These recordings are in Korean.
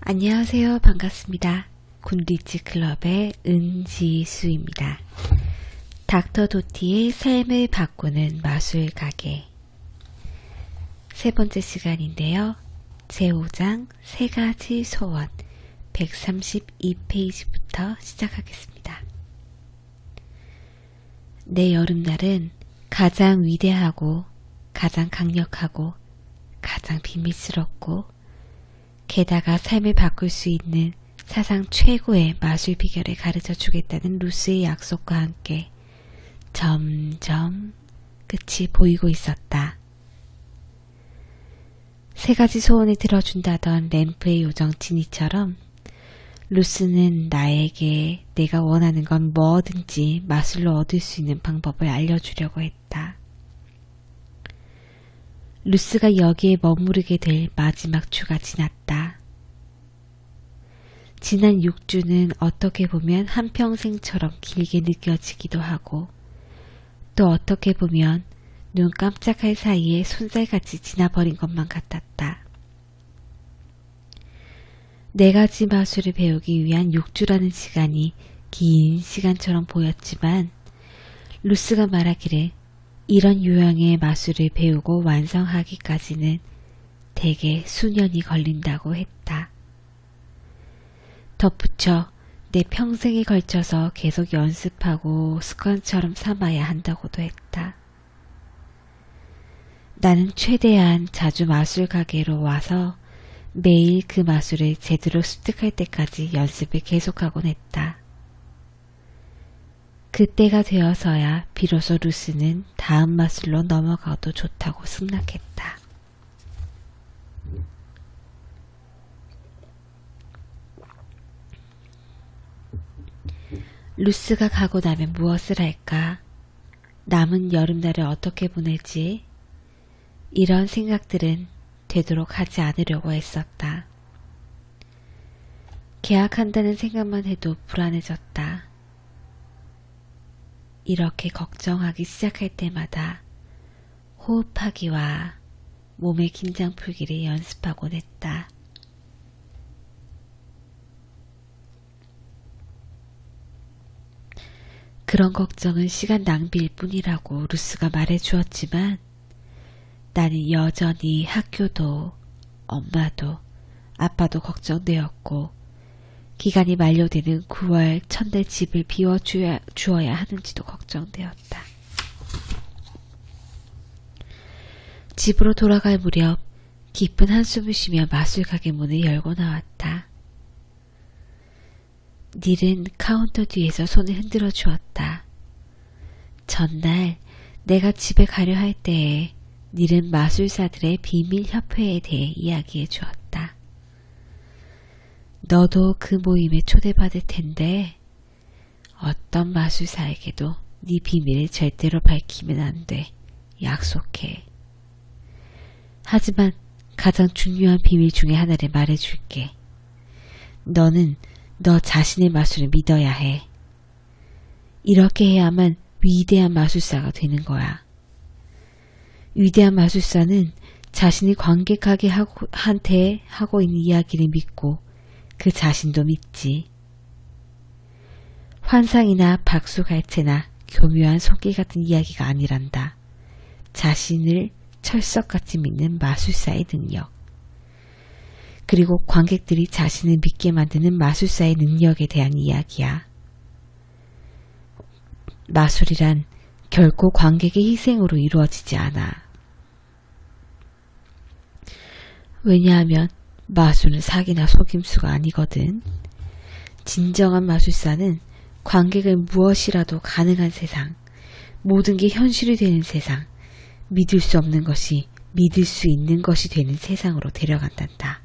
안녕하세요. 반갑습니다. 굿리츠 클럽의 은지수입니다. 닥터 도티의 삶을 바꾸는 마술 가게 세 번째 시간인데요. 제5장 세 가지 소원 132페이지부터 시작하겠습니다. 내 여름날은 가장 위대하고 가장 강력하고 가장 비밀스럽고 게다가 삶을 바꿀 수 있는 사상 최고의 마술 비결을 가르쳐 주겠다는 루스의 약속과 함께 점점 끝이 보이고 있었다. 세 가지 소원을 들어준다던 램프의 요정 지니처럼 루스는 나에게 내가 원하는 건 뭐든지 마술로 얻을 수 있는 방법을 알려주려고 했다. 루스가 여기에 머무르게 될 마지막 주가 지났다. 지난 6주는 어떻게 보면 한평생처럼 길게 느껴지기도 하고 또 어떻게 보면 눈 깜짝할 사이에 손살같이 지나버린 것만 같았다. 네 가지 마술을 배우기 위한 6주라는 시간이 긴 시간처럼 보였지만 루스가 말하기를 이런 유형의 마술을 배우고 완성하기까지는 대개 수년이 걸린다고 했다. 덧붙여 내 평생에 걸쳐서 계속 연습하고 습관처럼 삼아야 한다고도 했다. 나는 최대한 자주 마술 가게로 와서 매일 그 마술을 제대로 습득할 때까지 연습을 계속하곤 했다. 그때가 되어서야 비로소 루스는 다음 마술로 넘어가도 좋다고 승낙했다. 루스가 가고 나면 무엇을 할까? 남은 여름날을 어떻게 보낼지? 이런 생각들은 되도록 하지 않으려고 했었다. 계약한다는 생각만 해도 불안해졌다. 이렇게 걱정하기 시작할 때마다 호흡하기와 몸의 긴장 풀기를 연습하곤 했다. 그런 걱정은 시간 낭비일 뿐이라고 루스가 말해주었지만 나는 여전히 학교도 엄마도 아빠도 걱정되었고 기간이 만료되는 9월 첫날 집을 비워주어야 하는지도 걱정되었다. 집으로 돌아갈 무렵 깊은 한숨을 쉬며 마술 가게 문을 열고 나왔다. 닐은 카운터 뒤에서 손을 흔들어 주었다. 전날 내가 집에 가려 할 때에 닐은 마술사들의 비밀 협회에 대해 이야기해 주었다. 너도 그 모임에 초대받을 텐데 어떤 마술사에게도 네 비밀을 절대로 밝히면 안 돼. 약속해. 하지만 가장 중요한 비밀 중에 하나를 말해줄게. 너는 너 자신의 마술을 믿어야 해. 이렇게 해야만 위대한 마술사가 되는 거야. 위대한 마술사는 자신이 관객한테 하고 있는 이야기를 믿고 그 자신도 믿지. 환상이나 박수갈채나 교묘한 손길 같은 이야기가 아니란다. 자신을 철석같이 믿는 마술사의 능력. 그리고 관객들이 자신을 믿게 만드는 마술사의 능력에 대한 이야기야. 마술이란 결코 관객의 희생으로 이루어지지 않아. 왜냐하면 마술은 사기나 속임수가 아니거든. 진정한 마술사는 관객을 무엇이라도 가능한 세상, 모든 게 현실이 되는 세상, 믿을 수 없는 것이 믿을 수 있는 것이 되는 세상으로 데려간단다.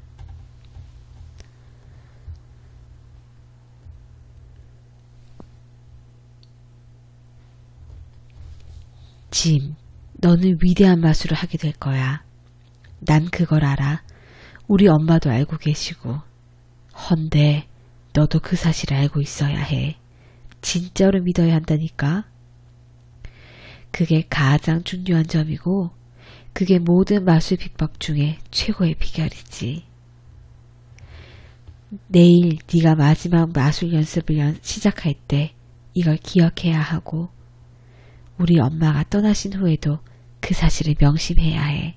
짐, 너는 위대한 마술을 하게 될 거야. 난 그걸 알아. 우리 엄마도 알고 계시고. 헌데 너도 그 사실을 알고 있어야 해. 진짜로 믿어야 한다니까. 그게 가장 중요한 점이고 그게 모든 마술 비법 중에 최고의 비결이지. 내일 네가 마지막 마술 연습을 시작할 때 이걸 기억해야 하고 우리 엄마가 떠나신 후에도 그 사실을 명심해야 해.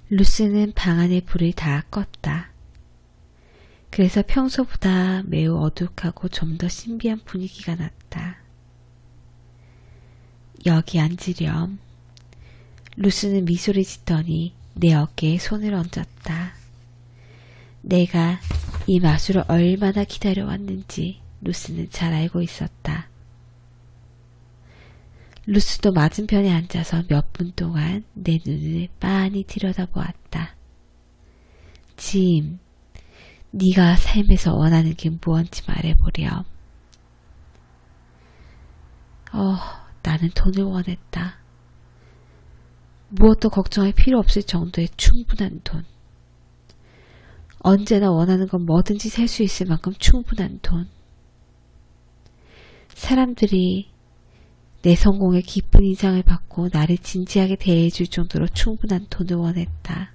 루스는 방 안의 불을 다 껐다. 그래서 평소보다 매우 어둑하고 좀 더 신비한 분위기가 났다. 여기 앉으렴. 루스는 미소를 짓더니 내 어깨에 손을 얹었다. 내가 이 마술을 얼마나 기다려왔는지 루스는 잘 알고 있었다. 루스도 맞은편에 앉아서 몇 분 동안 내 눈을 빤히 들여다보았다. 짐, 네가 삶에서 원하는 게 무언지 말해보렴. 나는 돈을 원했다. 무엇도 걱정할 필요 없을 정도의 충분한 돈. 언제나 원하는 건 뭐든지 살 수 있을 만큼 충분한 돈. 사람들이 내 성공에 기쁜 인상을 받고 나를 진지하게 대해줄 정도로 충분한 돈을 원했다.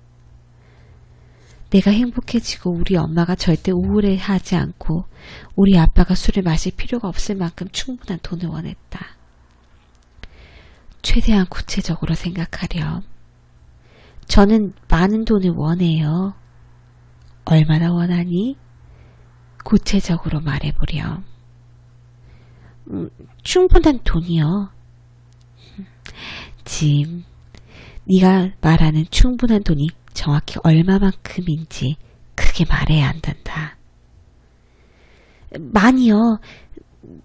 내가 행복해지고 우리 엄마가 절대 우울해하지 않고 우리 아빠가 술을 마실 필요가 없을 만큼 충분한 돈을 원했다. 최대한 구체적으로 생각하렴. 저는 많은 돈을 원해요. 얼마나 원하니? 구체적으로 말해보렴. 충분한 돈이요. 짐, 네가 말하는 충분한 돈이 정확히 얼마만큼인지 크게 말해야 한단다. 많이요.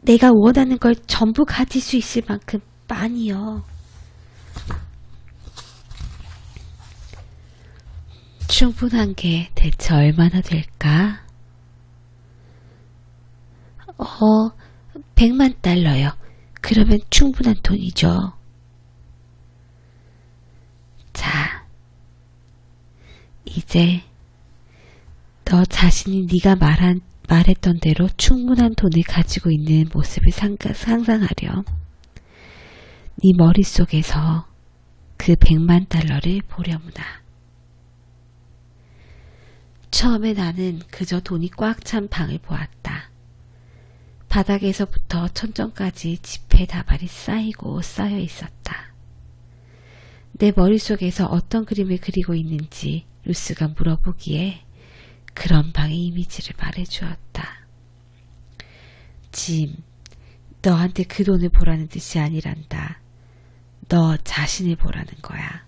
내가 원하는 걸 전부 가질 수 있을 만큼 많이요. 충분한 게 대체 얼마나 될까? 100만 달러요. 그러면 충분한 돈이죠. 자, 이제 너 자신이 네가 말했던 대로 충분한 돈을 가지고 있는 모습을 상상하렴. 네 머릿속에서 그 100만 달러를 보려무나. 처음에 나는 그저 돈이 꽉 찬 방을 보았다. 바닥에서부터 천정까지 지폐 다발이 쌓이고 쌓여 있었다. 내 머릿속에서 어떤 그림을 그리고 있는지 루스가 물어보기에 그런 방의 이미지를 말해주었다. 짐, 너한테 그 돈을 보라는 뜻이 아니란다. 너 자신을 보라는 거야.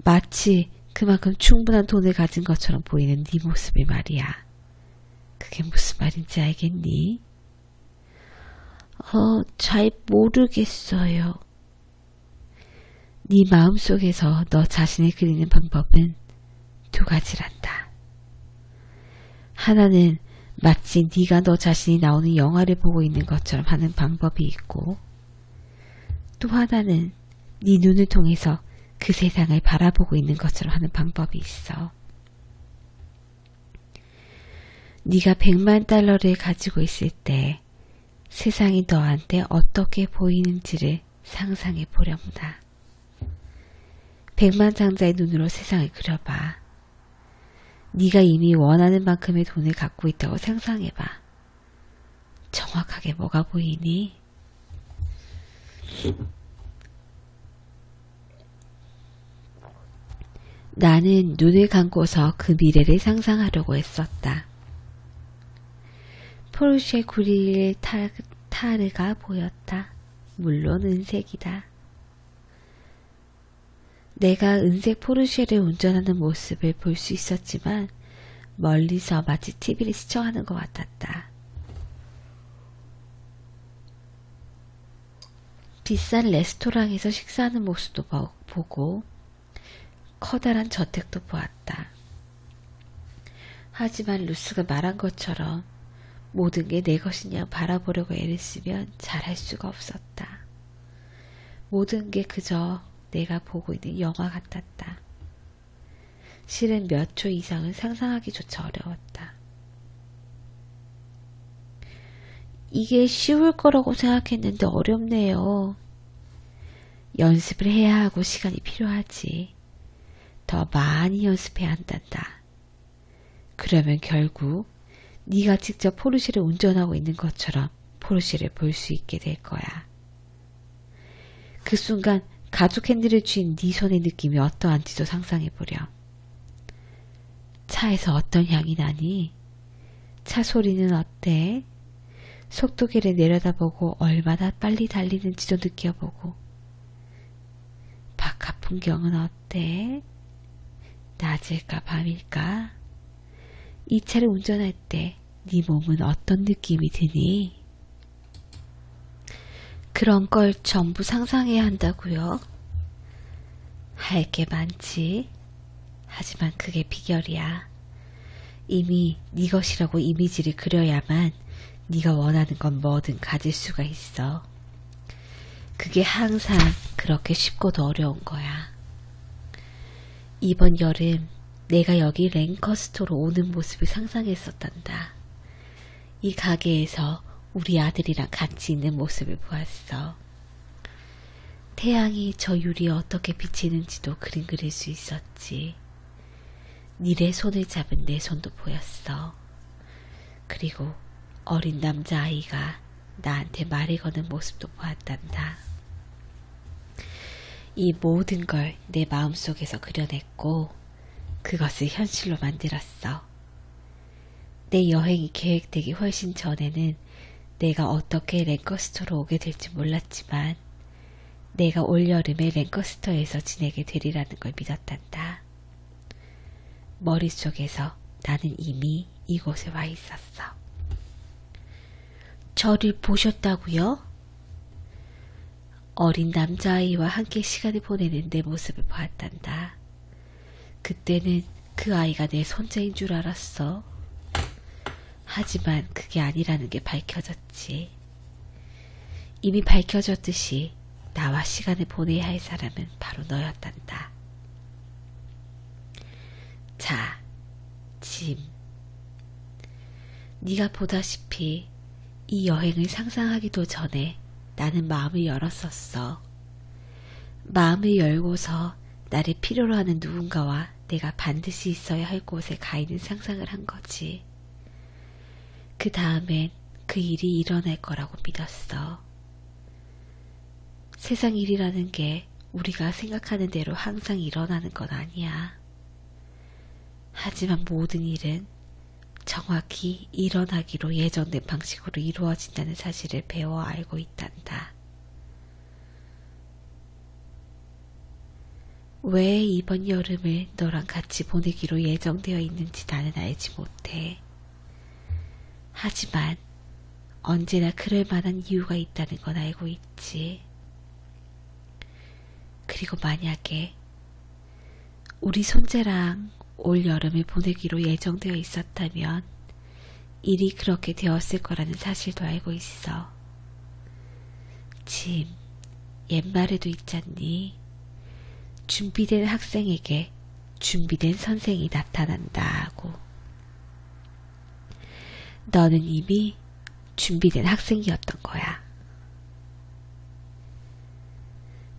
마치 그만큼 충분한 돈을 가진 것처럼 보이는 네 모습이 말이야. 그게 무슨 말인지 알겠니? 잘 모르겠어요. 네 마음속에서 너 자신을 그리는 방법은 두 가지란다. 하나는 마치 네가 너 자신이 나오는 영화를 보고 있는 것처럼 하는 방법이 있고, 또 하나는 네 눈을 통해서 그 세상을 바라보고 있는 것처럼 하는 방법이 있어. 네가 100만 달러를 가지고 있을 때 세상이 너한테 어떻게 보이는지를 상상해 보려무나. 100만 장자의 눈으로 세상을 그려봐. 네가 이미 원하는 만큼의 돈을 갖고 있다고 상상해봐. 정확하게 뭐가 보이니? 나는 눈을 감고서 그 미래를 상상하려고 했었다. 포르쉐 911 타르가 보였다. 물론 은색이다. 내가 은색 포르쉐를 운전하는 모습을 볼 수 있었지만 멀리서 마치 TV를 시청하는 것 같았다. 비싼 레스토랑에서 식사하는 모습도 보고 커다란 저택도 보았다. 하지만 루스가 말한 것처럼 모든 게 내 것이냐 바라보려고 애를 쓰면 잘할 수가 없었다. 모든 게 그저 내가 보고 있는 영화 같았다. 실은 몇 초 이상은 상상하기조차 어려웠다. 이게 쉬울 거라고 생각했는데 어렵네요. 연습을 해야 하고 시간이 필요하지. 더 많이 연습해야 한단다. 그러면 결국 네가 직접 포르쉐를 운전하고 있는 것처럼 포르쉐를 볼 수 있게 될 거야. 그 순간 가죽 핸들을 쥔 네 손의 느낌이 어떠한지도 상상해보렴. 차에서 어떤 향이 나니? 차 소리는 어때? 속도계를 내려다보고 얼마나 빨리 달리는지도 느껴보고. 바깥 풍경은 어때? 낮일까 밤일까? 이 차를 운전할 때 네 몸은 어떤 느낌이 드니? 그런 걸 전부 상상해야 한다고요? 할 게 많지. 하지만 그게 비결이야. 이미 네 것이라고 이미지를 그려야만 네가 원하는 건 뭐든 가질 수가 있어. 그게 항상 그렇게 쉽고도 어려운 거야. 이번 여름 내가 여기 랭커스터로 오는 모습을 상상했었단다. 이 가게에서 우리 아들이랑 같이 있는 모습을 보았어. 태양이 저 유리에 어떻게 비치는지도 그림 그릴 수 있었지. 니네 손을 잡은 내 손도 보였어. 그리고 어린 남자아이가 나한테 말을 거는 모습도 보았단다. 이 모든 걸 내 마음속에서 그려냈고 그것을 현실로 만들었어. 내 여행이 계획되기 훨씬 전에는 내가 어떻게 랭커스터로 오게 될지 몰랐지만 내가 올여름에 랭커스터에서 지내게 되리라는 걸 믿었단다. 머릿속에서 나는 이미 이곳에 와 있었어. 저를 보셨다고요? 어린 남자아이와 함께 시간을 보내는 내 모습을 보았단다. 그때는 그 아이가 내 손자인 줄 알았어. 하지만 그게 아니라는 게 밝혀졌지. 이미 밝혀졌듯이 나와 시간을 보내야 할 사람은 바로 너였단다. 자, 짐. 네가 보다시피 이 여행을 상상하기도 전에 나는 마음을 열었었어. 마음을 열고서 나를 필요로 하는 누군가와 내가 반드시 있어야 할 곳에 가 있는 상상을 한 거지. 그 다음엔 그 일이 일어날 거라고 믿었어. 세상 일이라는 게 우리가 생각하는 대로 항상 일어나는 건 아니야. 하지만 모든 일은 정확히 일어나기로 예정된 방식으로 이루어진다는 사실을 배워 알고 있단다. 왜 이번 여름을 너랑 같이 보내기로 예정되어 있는지 나는 알지 못해. 하지만 언제나 그럴 만한 이유가 있다는 건 알고 있지. 그리고 만약에 우리 손재랑 올 여름을 보내기로 예정되어 있었다면 일이 그렇게 되었을 거라는 사실도 알고 있어. 짐, 옛말에도 있잖니. 준비된 학생에게 준비된 선생이 나타난다 하고. 너는 이미 준비된 학생이었던 거야.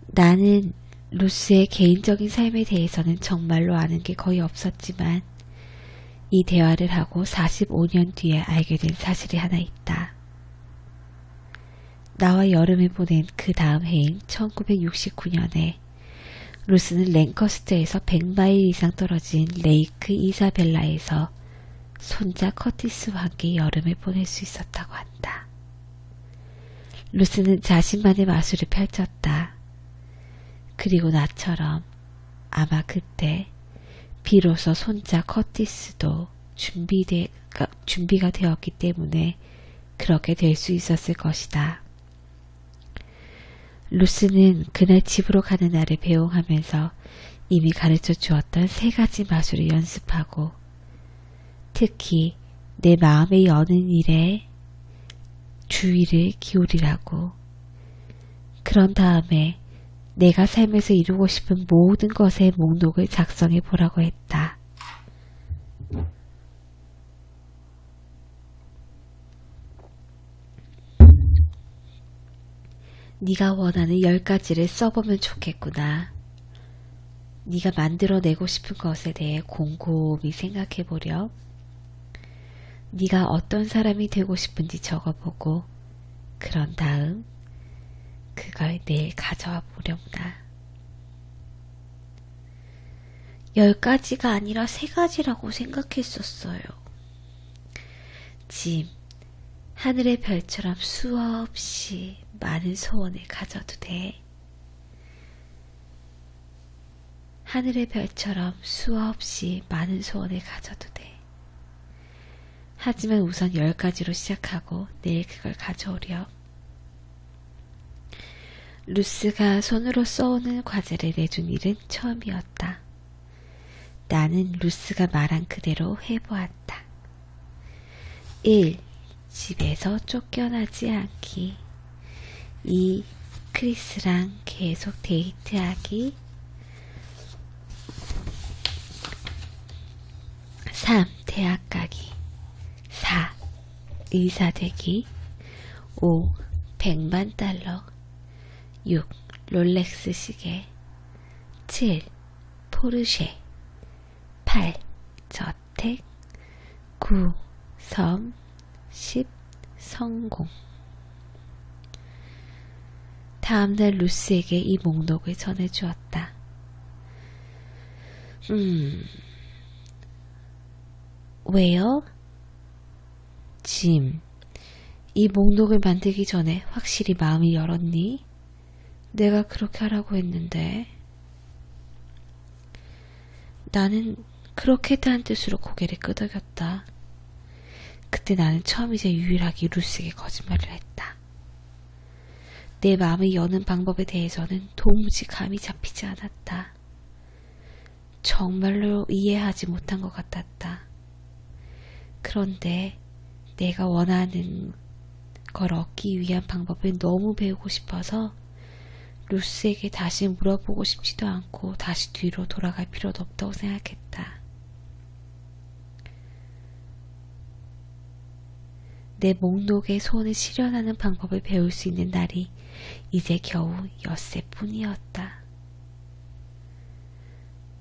나는 루스의 개인적인 삶에 대해서는 정말로 아는 게 거의 없었지만 이 대화를 하고 45년 뒤에 알게 된 사실이 하나 있다. 나와 여름을 보낸 그 다음 해인 1969년에 루스는 랭커스터에서 100마일 이상 떨어진 레이크 이사벨라에서 손자 커티스와 함께 여름을 보낼 수 있었다고 한다. 루스는 자신만의 마술을 펼쳤다. 그리고 나처럼 아마 그때 비로소 손자 커티스도 준비가 되었기 때문에 그렇게 될 수 있었을 것이다. 루스는 그날 집으로 가는 날을 배웅하면서 이미 가르쳐 주었던 3가지 마술을 연습하고 특히 내 마음에 여는 일에 주의를 기울이라고. 그런 다음에 내가 삶에서 이루고 싶은 모든 것의 목록을 작성해 보라고 했다. 네가 원하는 10가지를 써보면 좋겠구나. 네가 만들어내고 싶은 것에 대해 곰곰이 생각해보렴. 네가 어떤 사람이 되고 싶은지 적어보고 그런 다음 그걸 내일 가져와 보렵니다. 10가지가 아니라 3가지라고 생각했었어요. 짐, 하늘의 별처럼 수없이 많은 소원을 가져도 돼. 하늘의 별처럼 수없이 많은 소원을 가져도 돼. 하지만 우선 10가지로 시작하고 내일 그걸 가져오렴. 루스가 손으로 써오는 과제를 내준 일은 처음이었다. 나는 루스가 말한 그대로 해보았다. 1. 집에서 쫓겨나지 않기. 2. 크리스랑 계속 데이트하기. 3. 대학 가기. 4. 의사 되기. 5. 100만 달러. 6. 롤렉스 시계. 7. 포르쉐. 8. 저택. 9. 섬. 10. 성공. 다음날 루스에게 이 목록을 전해주었다. 왜요? 짐, 이 목록을 만들기 전에 확실히 마음이 열었니? 내가 그렇게 하라고 했는데. 나는 그렇게 했다는 뜻으로 고개를 끄덕였다. 그때 나는 처음이자 유일하게 루스에게 거짓말을 했다. 내 마음을 여는 방법에 대해서는 도무지 감이 잡히지 않았다. 정말로 이해하지 못한 것 같았다. 그런데 내가 원하는 걸 얻기 위한 방법을 너무 배우고 싶어서 루스에게 다시 물어보고 싶지도 않고 다시 뒤로 돌아갈 필요도 없다고 생각했다. 내 목록에 소원을 실현하는 방법을 배울 수 있는 날이 이제 겨우 엿새뿐이었다.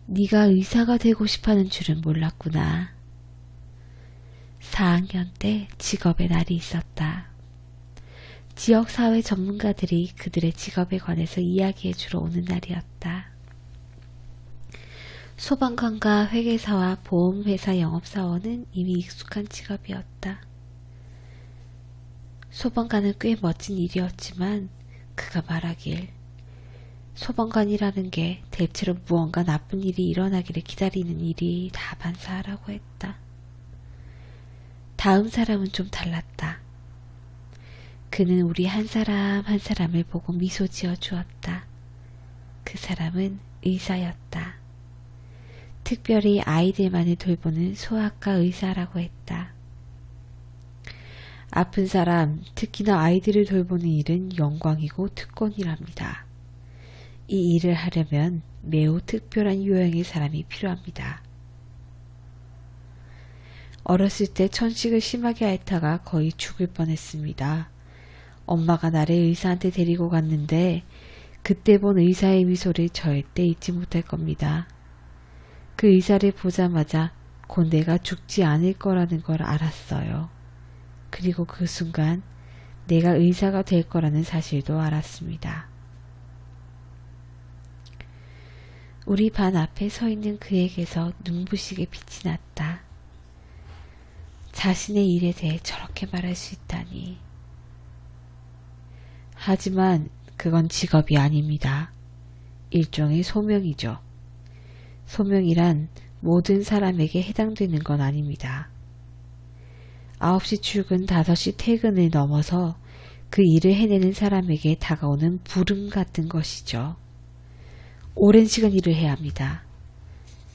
네가 의사가 되고 싶어하는 줄은 몰랐구나. 4학년 때 직업의 날이 있었다. 지역사회 전문가들이 그들의 직업에 관해서 이야기해 주러 오는 날이었다. 소방관과 회계사와 보험회사 영업사원은 이미 익숙한 직업이었다. 소방관은 꽤 멋진 일이었지만 그가 말하길 소방관이라는 게 대체로 무언가 나쁜 일이 일어나기를 기다리는 일이 다반사라고 했다. 다음 사람은 좀 달랐다. 그는 우리 한 사람 한 사람을 보고 미소 지어 주었다. 그 사람은 의사였다. 특별히 아이들만을 돌보는 소아과 의사라고 했다. 아픈 사람, 특히나 아이들을 돌보는 일은 영광이고 특권이랍니다. 이 일을 하려면 매우 특별한 유형의 사람이 필요합니다. 어렸을 때 천식을 심하게 앓다가 거의 죽을 뻔했습니다. 엄마가 나를 의사한테 데리고 갔는데 그때 본 의사의 미소를 절대 잊지 못할 겁니다. 그 의사를 보자마자 곧 내가 죽지 않을 거라는 걸 알았어요. 그리고 그 순간 내가 의사가 될 거라는 사실도 알았습니다. 우리 반 앞에 서 있는 그에게서 눈부시게 빛이 났다. 자신의 일에 대해 저렇게 말할 수 있다니. 하지만 그건 직업이 아닙니다. 일종의 소명이죠. 소명이란 모든 사람에게 해당되는 건 아닙니다. 9시 출근 5시 퇴근을 넘어서 그 일을 해내는 사람에게 다가오는 부름 같은 것이죠. 오랜 시간 일을 해야 합니다.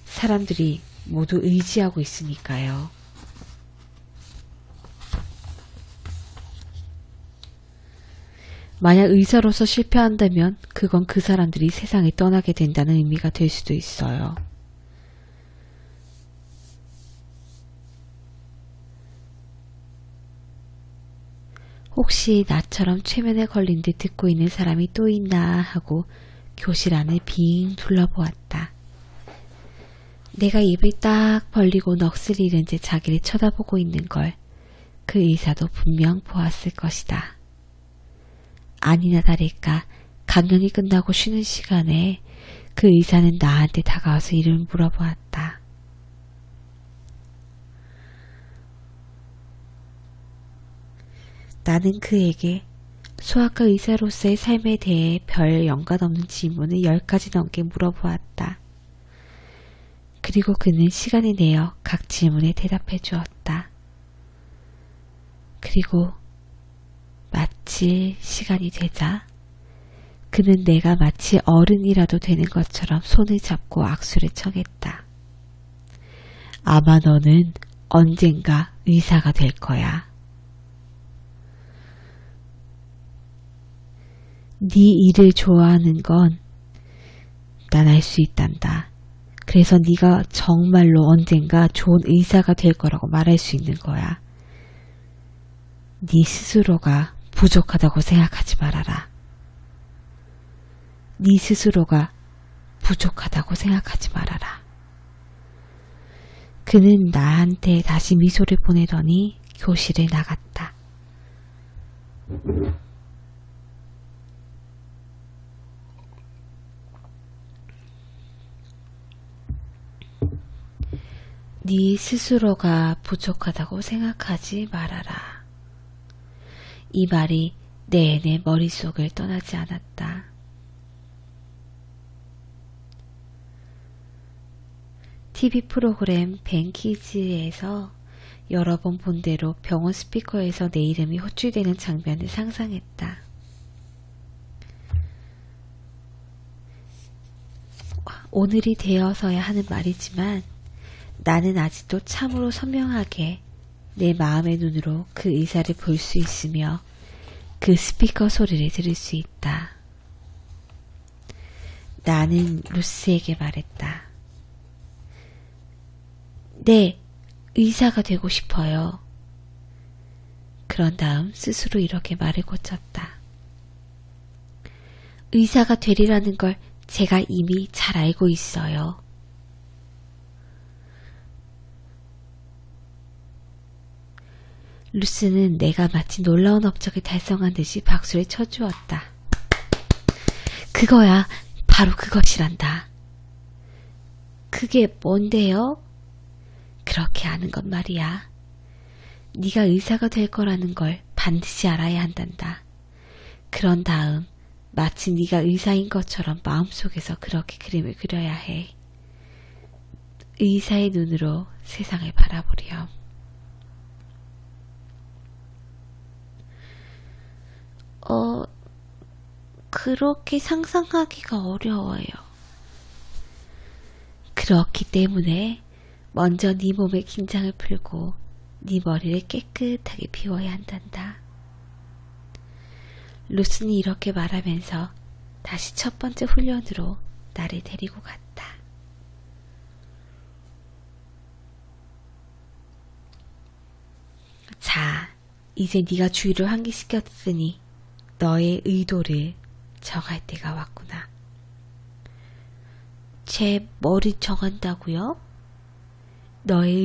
사람들이 모두 의지하고 있으니까요. 만약 의사로서 실패한다면 그건 그 사람들이 세상을 떠나게 된다는 의미가 될 수도 있어요. 혹시 나처럼 최면에 걸린 듯 듣고 있는 사람이 또 있나 하고 교실 안을 빙 둘러보았다. 내가 입을 딱 벌리고 넋을 잃은 채 자기를 쳐다보고 있는 걸 그 의사도 분명 보았을 것이다. 아니나 다를까 강연이 끝나고 쉬는 시간에 그 의사는 나한테 다가와서 이름을 물어보았다. 나는 그에게 소아과 의사로서의 삶에 대해 별 연관없는 질문을 10가지 넘게 물어보았다. 그리고 그는 시간을 내어 각 질문에 대답해 주었다. 그리고 마칠 시간이 되자 그는 내가 마치 어른이라도 되는 것처럼 손을 잡고 악수를 청했다. 아마 너는 언젠가 의사가 될 거야. 네 일을 좋아하는 건 난 알 수 있단다. 그래서 네가 정말로 언젠가 좋은 의사가 될 거라고 말할 수 있는 거야. 네 스스로가 부족하다고 생각하지 말아라. 네 스스로가 부족하다고 생각하지 말아라. 그는 나한테 다시 미소를 보내더니 교실에 나갔다. 네 스스로가 부족하다고 생각하지 말아라. 이 말이 내내 머릿속을 떠나지 않았다. TV 프로그램 벤키즈에서 여러 번 본 대로 병원 스피커에서 내 이름이 호출되는 장면을 상상했다. 오늘이 되어서야 하는 말이지만 나는 아직도 참으로 선명하게 내 마음의 눈으로 그 의사를 볼 수 있으며 그 스피커 소리를 들을 수 있다. 나는 루스에게 말했다. 네, 의사가 되고 싶어요. 그런 다음 스스로 이렇게 말을 고쳤다. 의사가 되리라는 걸 제가 이미 잘 알고 있어요. 루스는 내가 마치 놀라운 업적을 달성한 듯이 박수를 쳐주었다. 그거야, 바로 그것이란다. 그게 뭔데요? 그렇게 아는 건 말이야. 네가 의사가 될 거라는 걸 반드시 알아야 한단다. 그런 다음 마치 네가 의사인 것처럼 마음속에서 그렇게 그림을 그려야 해. 의사의 눈으로 세상을 바라보렴. 그렇게 상상하기가 어려워요. 그렇기 때문에 먼저 네 몸의 긴장을 풀고 네 머리를 깨끗하게 비워야 한단다. 루스는 이렇게 말하면서 다시 첫 번째 훈련으로 나를 데리고 갔다. 자, 이제 네가 주의를 환기시켰으니 너의 의도를 정할 때가 왔구나. 제 머리 정한다고요? 너의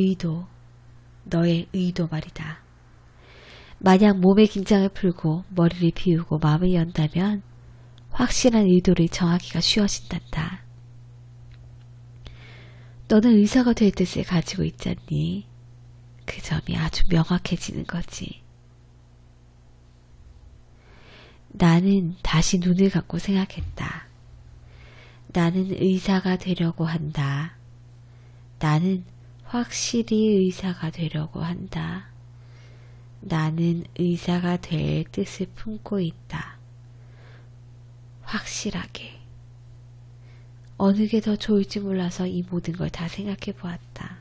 의도 말이다. 만약 몸의 긴장을 풀고 머리를 비우고 마음을 연다면 확실한 의도를 정하기가 쉬워진단다. 너는 의사가 될 뜻을 가지고 있잖니. 그 점이 아주 명확해지는 거지. 나는 다시 눈을 감고 생각했다. 나는 의사가 되려고 한다. 나는 확실히 의사가 되려고 한다. 나는 의사가 될 뜻을 품고 있다. 확실하게. 어느 게 더 좋을지 몰라서 이 모든 걸 다 생각해 보았다.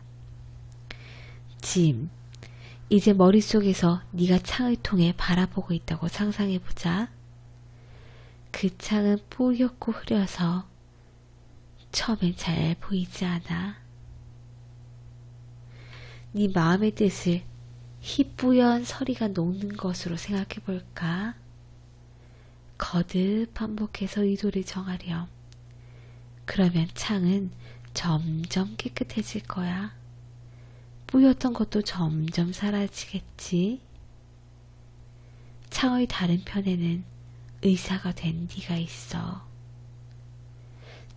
짐, 이제 머릿속에서 네가 창을 통해 바라보고 있다고 상상해보자. 그 창은 뽀얗고 흐려서 처음엔 잘 보이지 않아. 네 마음의 뜻을 희뿌연 서리가 녹는 것으로 생각해 볼까? 거듭 반복해서 의도를 정하렴. 그러면 창은 점점 깨끗해질 거야. 뿌였던 것도 점점 사라지겠지. 창의 다른 편에는 의사가 된 네가 있어.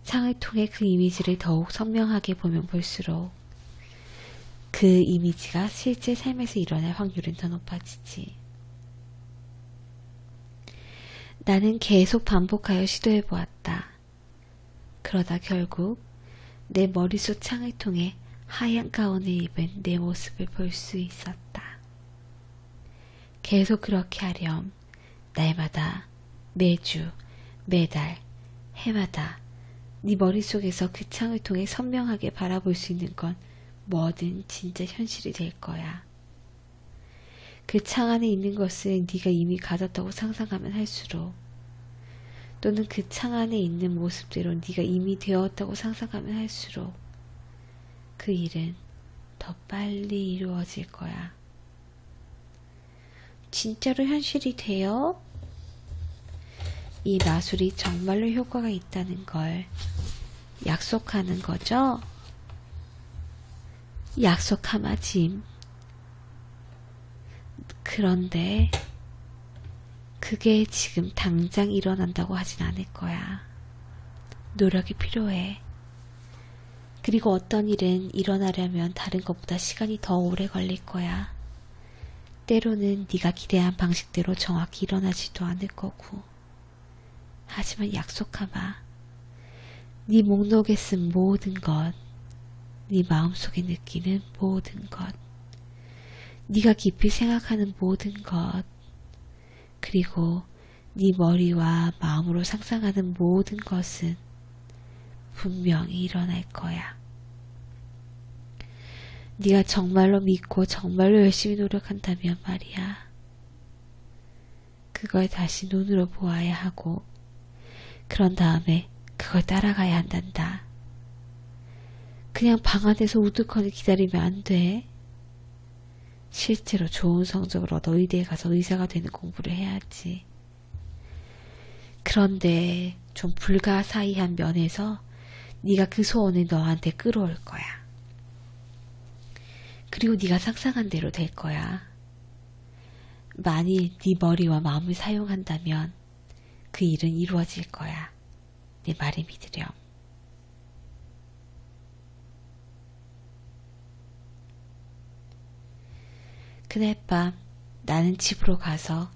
창을 통해 그 이미지를 더욱 선명하게 보면 볼수록 그 이미지가 실제 삶에서 일어날 확률은 더 높아지지. 나는 계속 반복하여 시도해 보았다. 그러다 결국 내 머릿속 창을 통해 하얀 가운을 입은 내 모습을 볼 수 있었다. 계속 그렇게 하렴. 날마다, 매주, 매달, 해마다 네 머릿속에서 그 창을 통해 선명하게 바라볼 수 있는 건 뭐든 진짜 현실이 될 거야. 그 창 안에 있는 것을 네가 이미 가졌다고 상상하면 할수록, 또는 그 창 안에 있는 모습대로 네가 이미 되었다고 상상하면 할수록 그 일은 더 빨리 이루어질 거야. 진짜로 현실이 돼요? 이 마술이 정말로 효과가 있다는 걸 약속하는 거죠? 약속하마 짐. 그런데 그게 지금 당장 일어난다고 하진 않을 거야. 노력이 필요해. 그리고 어떤 일은 일어나려면 다른 것보다 시간이 더 오래 걸릴 거야. 때로는 네가 기대한 방식대로 정확히 일어나지도 않을 거고. 하지만 약속하마. 네 목록에 쓴 모든 것, 네 마음속에 느끼는 모든 것, 네가 깊이 생각하는 모든 것, 그리고 네 머리와 마음으로 상상하는 모든 것은 분명히 일어날 거야. 네가 정말로 믿고 정말로 열심히 노력한다면 말이야. 그걸 다시 눈으로 보아야 하고, 그런 다음에 그걸 따라가야 한단다. 그냥 방 안에서 우두커니 기다리면 안 돼. 실제로 좋은 성적을 얻어 의대에 가서 의사가 되는 공부를 해야지. 그런데 좀 불가사의한 면에서 네가 그 소원을 너한테 끌어올 거야. 그리고 네가 상상한 대로 될 거야. 만일 네 머리와 마음을 사용한다면 그 일은 이루어질 거야. 내 말을 믿으렴. 그날 밤 나는 집으로 가서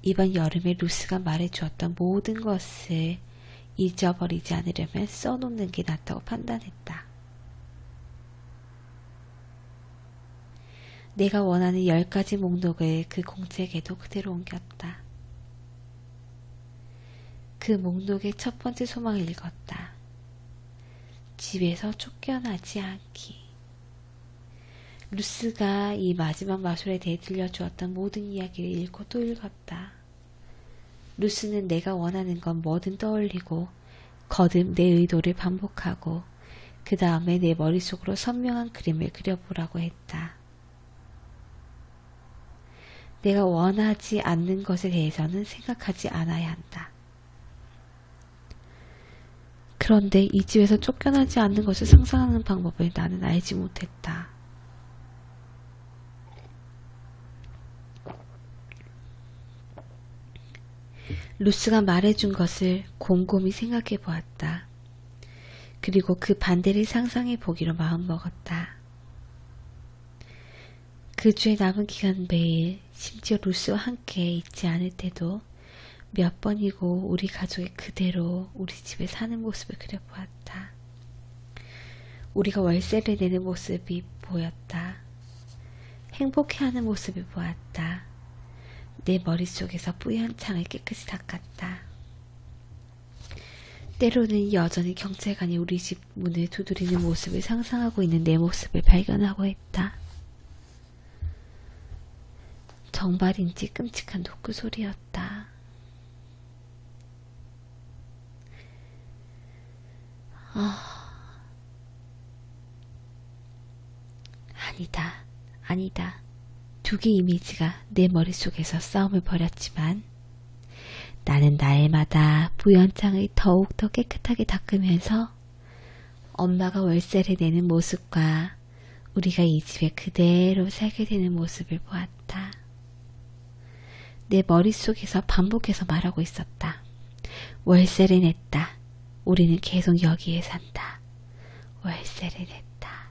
이번 여름에 루스가 말해주었던 모든 것을 잊어버리지 않으려면 써놓는 게 낫다고 판단했다. 내가 원하는 10가지 목록을 그 공책에도 그대로 옮겼다. 그 목록의 첫 번째 소망을 읽었다. 집에서 쫓겨나지 않기. 루스가 이 마지막 마술에 대해 들려주었던 모든 이야기를 읽고 또 읽었다. 루스는 내가 원하는 건 뭐든 떠올리고 거듭 내 의도를 반복하고 그 다음에 내 머릿속으로 선명한 그림을 그려보라고 했다. 내가 원하지 않는 것에 대해서는 생각하지 않아야 한다. 그런데 이 집에서 쫓겨나지 않는 것을 상상하는 방법을 나는 알지 못했다. 루스가 말해준 것을 곰곰이 생각해 보았다. 그리고 그 반대를 상상해 보기로 마음먹었다. 그 주에 남은 기간 매일, 심지어 루스와 함께 있지 않을 때도 몇 번이고 우리 가족이 그대로 우리 집에 사는 모습을 그려보았다. 우리가 월세를 내는 모습이 보였다. 행복해하는 모습을 보았다. 내 머릿속에서 뿌연 창을 깨끗이 닦았다. 때로는 여전히 경찰관이 우리 집 문을 두드리는 모습을 상상하고 있는 내 모습을 발견하고 했다. 정말인지 끔찍한 노크 소리였다. 아니다. 두 개의 이미지가 내 머릿속에서 싸움을 벌였지만 나는 날마다 부연장을 더욱더 깨끗하게 닦으면서 엄마가 월세를 내는 모습과 우리가 이 집에 그대로 살게 되는 모습을 보았다. 내 머릿속에서 반복해서 말하고 있었다. 월세를 냈다. 우리는 계속 여기에 산다. 월세를 냈다.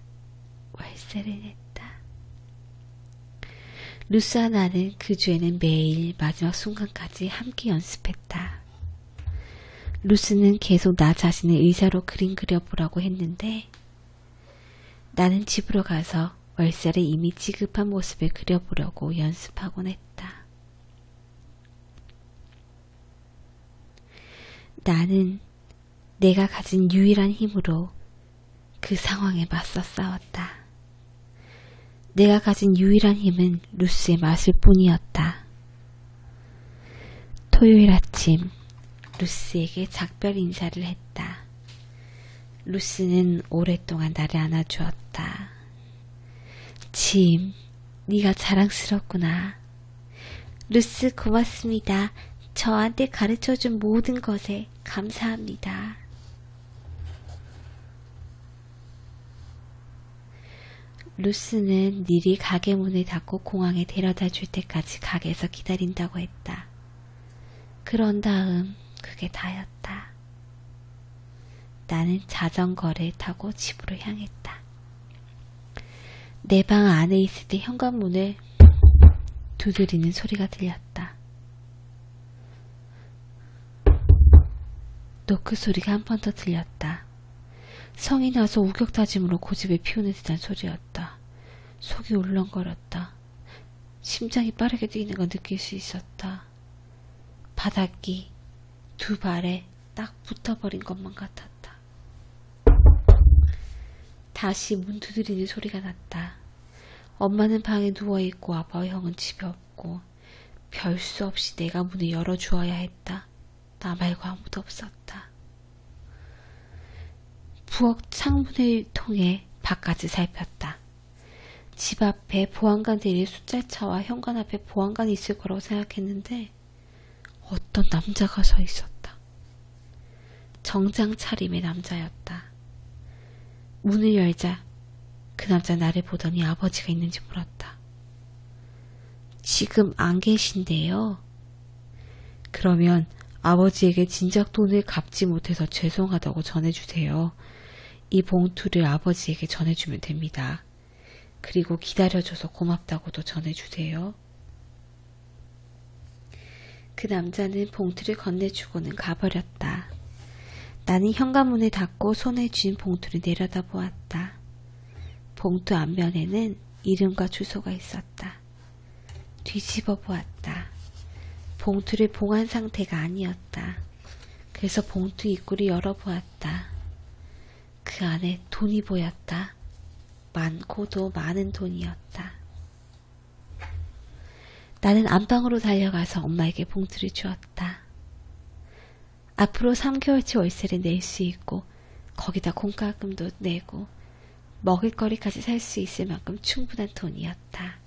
월세를 냈다. 루스와 나는 그 주에는 매일 마지막 순간까지 함께 연습했다. 루스는 계속 나 자신을 의자로 그림 그려보라고 했는데 나는 집으로 가서 월세를 이미 지급한 모습을 그려보려고 연습하곤 했다. 나는 내가 가진 유일한 힘으로 그 상황에 맞서 싸웠다. 내가 가진 유일한 힘은 루스의 마술 뿐이었다. 토요일 아침 루스에게 작별 인사를 했다. 루스는 오랫동안 나를 안아주었다. 짐, 네가 자랑스럽구나. 루스 고맙습니다. 저한테 가르쳐준 모든 것에 감사합니다. 루스는 닐이 가게 문을 닫고 공항에 데려다 줄 때까지 가게에서 기다린다고 했다. 그런 다음 그게 다였다. 나는 자전거를 타고 집으로 향했다. 내 방 안에 있을 때 현관문을 두드리는 소리가 들렸다. 노크 소리가 한 번 더 들렸다. 성이 나서 우격다짐으로 고집을 피우는 듯한 소리였다. 속이 울렁거렸다. 심장이 빠르게 뛰는 걸 느낄 수 있었다. 바닥이 두 발에 딱 붙어버린 것만 같았다. 다시 문 두드리는 소리가 났다. 엄마는 방에 누워있고 아빠와 형은 집에 없고 별 수 없이 내가 문을 열어주어야 했다. 나 말고 아무도 없었다. 부엌 창문을 통해 바깥을 살폈다. 집 앞에 보안관들이 숫자차와 현관 앞에 보안관이 있을 거라고 생각했는데 어떤 남자가 서 있었다. 정장 차림의 남자였다. 문을 열자 그 남자 나를 보더니 아버지가 있는지 물었다. 지금 안 계신데요? 그러면 아버지에게 진작 돈을 갚지 못해서 죄송하다고 전해주세요. 이 봉투를 아버지에게 전해주면 됩니다. 그리고 기다려줘서 고맙다고도 전해주세요. 그 남자는 봉투를 건네주고는 가버렸다. 나는 현관문을 닫고 손에 쥔 봉투를 내려다보았다. 봉투 앞면에는 이름과 주소가 있었다. 뒤집어 보았다. 봉투를 봉한 상태가 아니었다. 그래서 봉투 입구를 열어보았다. 그 안에 돈이 보였다. 많고도 많은 돈이었다. 나는 안방으로 달려가서 엄마에게 봉투를 주었다. 앞으로 3개월치 월세를 낼 수 있고 거기다 공과금도 내고 먹을거리까지 살 수 있을 만큼 충분한 돈이었다.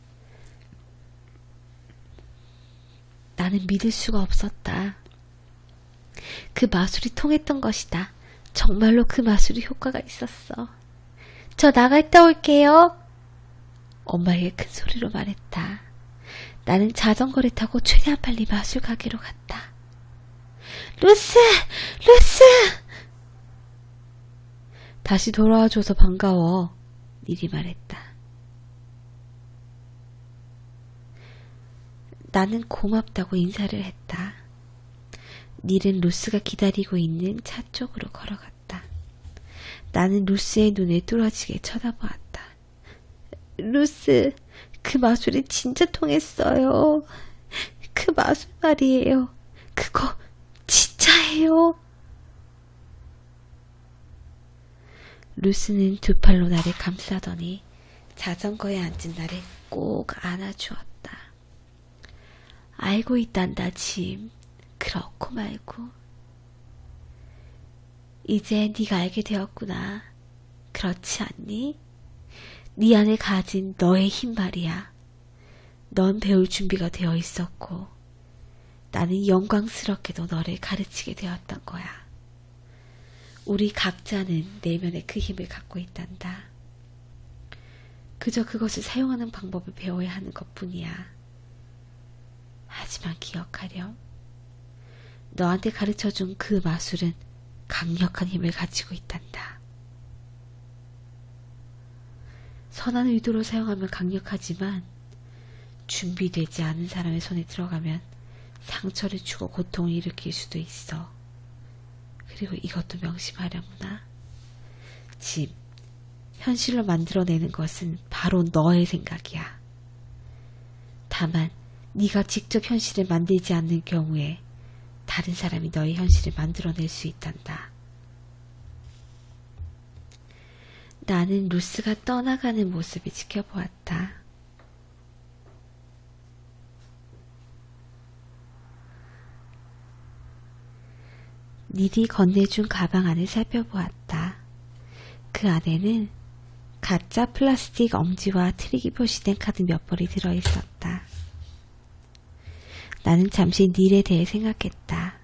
나는 믿을 수가 없었다. 그 마술이 통했던 것이다. 정말로 그 마술이 효과가 있었어. 저 나갔다 올게요. 엄마에게 큰 소리로 말했다. 나는 자전거를 타고 최대한 빨리 마술 가게로 갔다. 루스! 루스! 다시 돌아와줘서 반가워. 닐이 말했다. 나는 고맙다고 인사를 했다. 닐은 루스가 기다리고 있는 차 쪽으로 걸어갔다. 나는 루스의 눈을 뚫어지게 쳐다보았다. 루스, 그 마술이 진짜 통했어요. 그 마술 말이에요. 그거 진짜예요. 루스는 두 팔로 나를 감싸더니 자전거에 앉은 나를 꼭 안아주었다. 알고 있단다, 짐. 그렇고 말고. 이제 네가 알게 되었구나. 그렇지 않니? 네 안에 가진 너의 힘 말이야. 넌 배울 준비가 되어 있었고 나는 영광스럽게도 너를 가르치게 되었던 거야. 우리 각자는 내면의 그 힘을 갖고 있단다. 그저 그것을 사용하는 방법을 배워야 하는 것뿐이야. 하지만 기억하렴. 너한테 가르쳐준 그 마술은 강력한 힘을 가지고 있단다. 선한 의도로 사용하면 강력하지만 준비되지 않은 사람의 손에 들어가면 상처를 주고 고통을 일으킬 수도 있어. 그리고 이것도 명심하려무나. 집, 현실로 만들어내는 것은 바로 너의 생각이야. 다만 네가 직접 현실을 만들지 않는 경우에 다른 사람이 너의 현실을 만들어낼 수 있단다. 나는 루스가 떠나가는 모습을 지켜보았다. 닐이 건네준 가방 안을 살펴보았다. 그 안에는 가짜 플라스틱 엄지와 트릭이 표시된 카드 몇 벌이 들어있었다. 나는 잠시 닐에 대해 생각했다.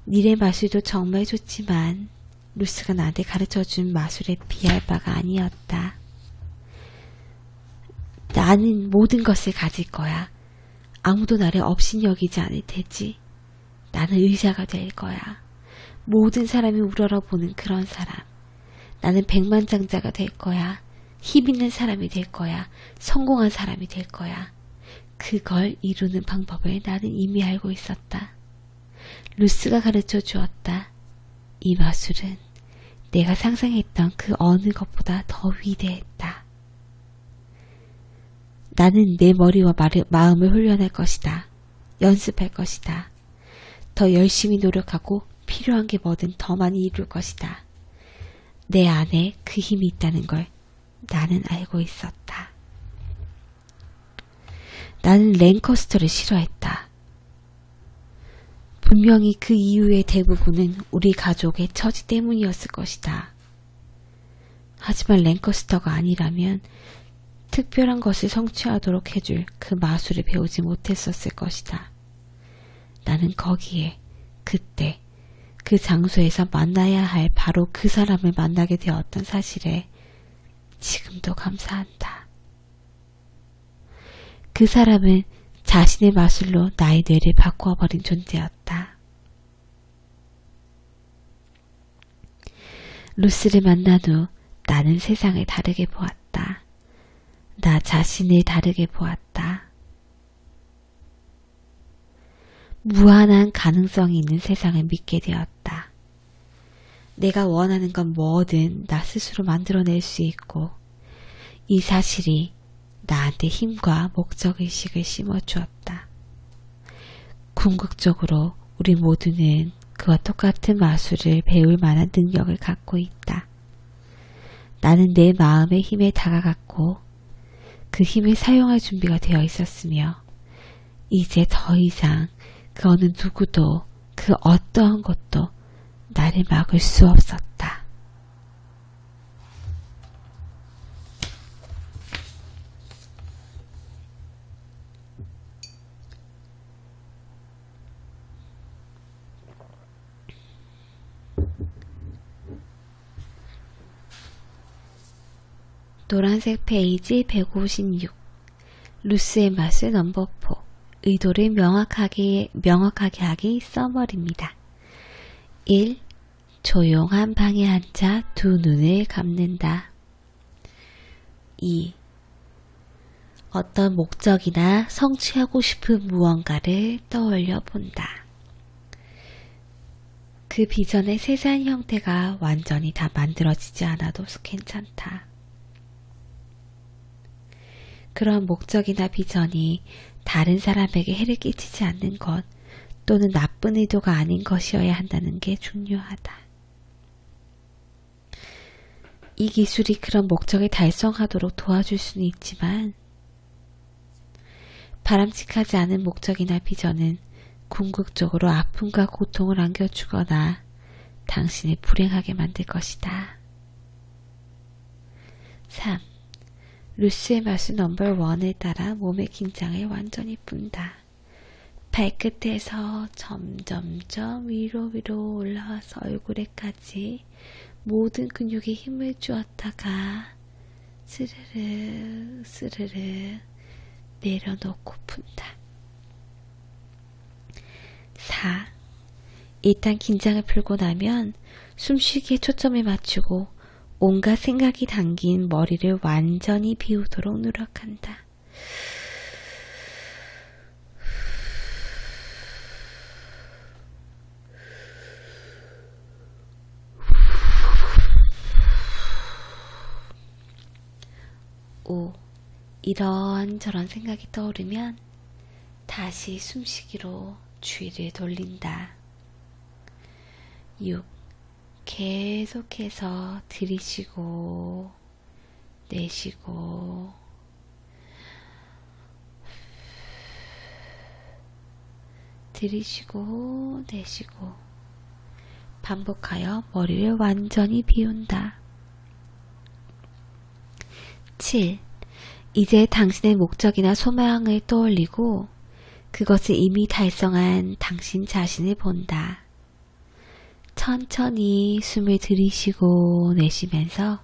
닐의 마술도 정말 좋지만 루스가 나한테 가르쳐준 마술에 비할 바가 아니었다. 나는 모든 것을 가질 거야. 아무도 나를 업신여기지 않을 테지. 나는 의자가 될 거야. 모든 사람이 우러러보는 그런 사람. 나는 백만장자가 될 거야. 힘 있는 사람이 될 거야. 성공한 사람이 될 거야. 그걸 이루는 방법을 나는 이미 알고 있었다. 루스가 가르쳐 주었다. 이 마술은 내가 상상했던 그 어느 것보다 더 위대했다. 나는 내 머리와 마음을 훈련할 것이다. 연습할 것이다. 더 열심히 노력하고 필요한 게 뭐든 더 많이 이룰 것이다. 내 안에 그 힘이 있다는 걸 나는 알고 있었다. 나는 랭커스터를 싫어했다. 분명히 그 이유의 대부분은 우리 가족의 처지 때문이었을 것이다. 하지만 랭커스터가 아니라면 특별한 것을 성취하도록 해줄 그 마술을 배우지 못했었을 것이다. 나는 거기에 그때 그 장소에서 만나야 할 바로 그 사람을 만나게 되었던 사실에 지금도 감사한다. 그 사람은 자신의 마술로 나의 뇌를 바꾸어버린 존재였다. 루스를 만난 후 나는 세상을 다르게 보았다. 나 자신을 다르게 보았다. 무한한 가능성이 있는 세상을 믿게 되었다. 내가 원하는 건 뭐든 나 스스로 만들어낼 수 있고 이 사실이 나한테 힘과 목적의식을 심어주었다. 궁극적으로 우리 모두는 그와 똑같은 마술을 배울 만한 능력을 갖고 있다. 나는 내 마음의 힘에 다가갔고 그 힘을 사용할 준비가 되어 있었으며 이제 더 이상 그 어느 누구도 그 어떠한 것도 나를 막을 수 없었다. 노란색 페이지 156 루스의 마술 넘버 4 의도를 명확하게 하기 써머리입니다. 1. 조용한 방에 앉아 두 눈을 감는다. 2. 어떤 목적이나 성취하고 싶은 무언가를 떠올려 본다. 그 비전의 세세한 형태가 완전히 다 만들어지지 않아도 괜찮다. 그런 목적이나 비전이 다른 사람에게 해를 끼치지 않는 것 또는 나쁜 의도가 아닌 것이어야 한다는 게 중요하다. 이 기술이 그런 목적을 달성하도록 도와줄 수는 있지만 바람직하지 않은 목적이나 비전은 궁극적으로 아픔과 고통을 안겨주거나 당신을 불행하게 만들 것이다. 3. 루스의 마술 넘버 1에 따라 몸의 긴장을 완전히 푼다. 발끝에서 점점점 위로 올라와서 얼굴에까지 모든 근육에 힘을 주었다가 스르르 스르르 내려놓고 푼다. 4. 일단 긴장을 풀고 나면 숨쉬기에 초점을 맞추고 온갖 생각이 담긴 머리를 완전히 비우도록 노력한다. 이런저런 생각이 떠오르면 다시 숨쉬기로 주의를 돌린다. 6. 계속해서 들이쉬고 내쉬고 들이쉬고 내쉬고 반복하여 머리를 완전히 비운다. 7. 이제 당신의 목적이나 소망을 떠올리고 그것을 이미 달성한 당신 자신을 본다. 천천히 숨을 들이쉬고 내쉬면서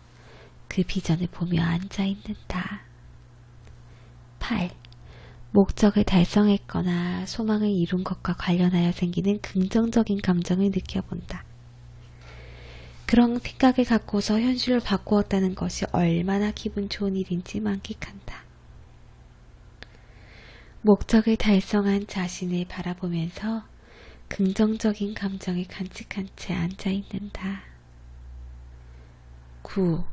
그 비전을 보며 앉아있는다. 8. 목적을 달성했거나 소망을 이룬 것과 관련하여 생기는 긍정적인 감정을 느껴본다. 그런 생각을 갖고서 현실을 바꾸었다는 것이 얼마나 기분 좋은 일인지 만끽한다. 목적을 달성한 자신을 바라보면서 긍정적인 감정을 간직한 채 앉아있는다. 9.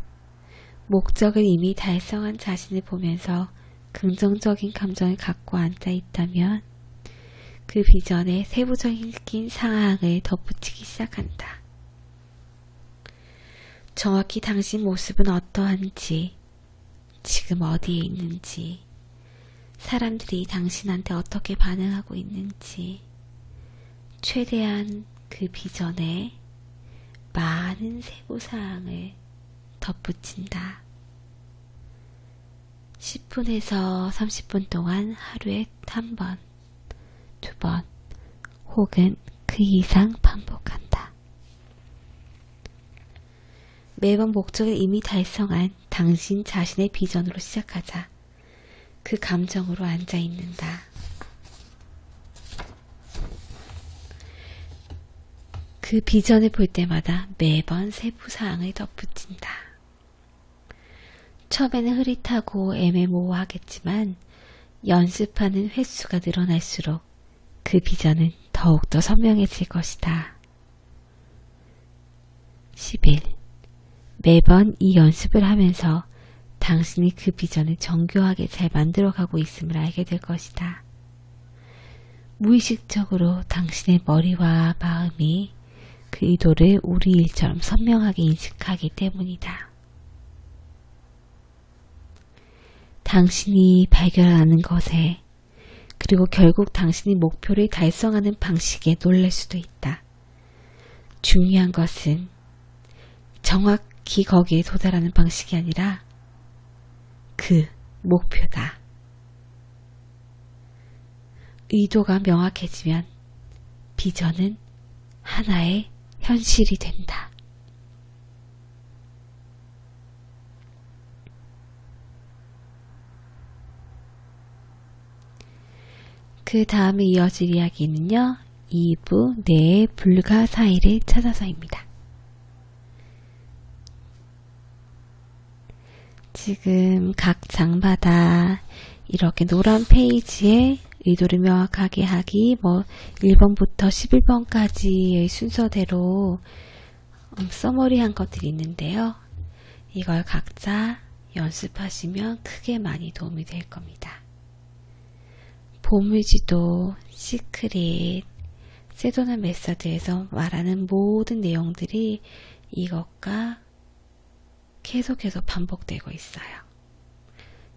목적을 이미 달성한 자신을 보면서 긍정적인 감정을 갖고 앉아있다면 그 비전에 세부적인 상황을 덧붙이기 시작한다. 정확히 당신 모습은 어떠한지, 지금 어디에 있는지, 사람들이 당신한테 어떻게 반응하고 있는지, 최대한 그 비전에 많은 세부사항을 덧붙인다. 10분에서 30분 동안 하루에 한 번, 두 번, 혹은 그 이상 반복한다. 매번 목적을 이미 달성한 당신 자신의 비전으로 시작하자. 그 감정으로 앉아있는다. 그 비전을 볼 때마다 매번 세부사항을 덧붙인다. 처음에는 흐릿하고 애매모호하겠지만 연습하는 횟수가 늘어날수록 그 비전은 더욱더 선명해질 것이다. 11. 매번 이 연습을 하면서 당신이 그 비전을 정교하게 잘 만들어가고 있음을 알게 될 것이다. 무의식적으로 당신의 머리와 마음이 그 의도를 우리 일처럼 선명하게 인식하기 때문이다. 당신이 발견하는 것에 그리고 결국 당신이 목표를 달성하는 방식에 놀랄 수도 있다. 중요한 것은 정확히 거기에 도달하는 방식이 아니라 그 목표다. 의도가 명확해지면 비전은 하나의 현실이 된다. 그 다음에 이어질 이야기는요. 2부 내 불가사의를 찾아서입니다. 지금 각 장마다 이렇게 노란 페이지에 의도를 명확하게 하기 1번부터 11번까지의 순서대로 서머리한 것들이 있는데요. 이걸 각자 연습하시면 크게 많이 도움이 될 겁니다. 보물지도, 시크릿, 세도나 메서드에서 말하는 모든 내용들이 이것과 계속해서 반복되고 있어요.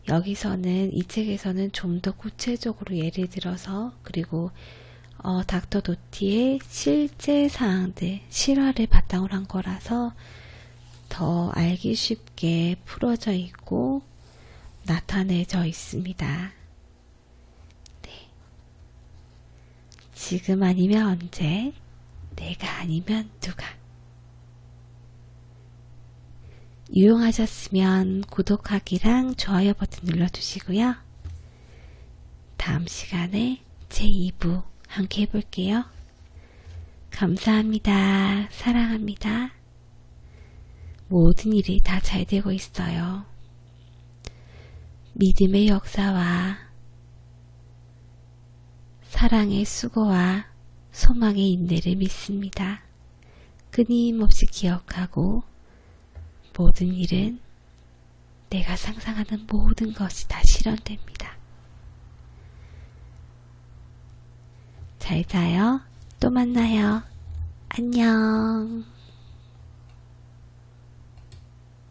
여기서는 이 책에서는 좀 더 구체적으로 예를 들어서 그리고 닥터 도티의 실제 사항들, 실화를 바탕으로 한 거라서 더 알기 쉽게 풀어져 있고 나타내져 있습니다. 네. 지금 아니면 언제, 내가 아니면 누가. 유용하셨으면 구독하기랑 좋아요 버튼 눌러주시고요. 다음 시간에 제2부 함께 해볼게요. 감사합니다. 사랑합니다. 모든 일이 다 잘 되고 있어요. 믿음의 역사와 사랑의 수고와 소망의 인내를 믿습니다. 끊임없이 기억하고 모든 일은 내가 상상하는 모든 것이 다 실현됩니다. 잘 자요. 또 만나요. 안녕.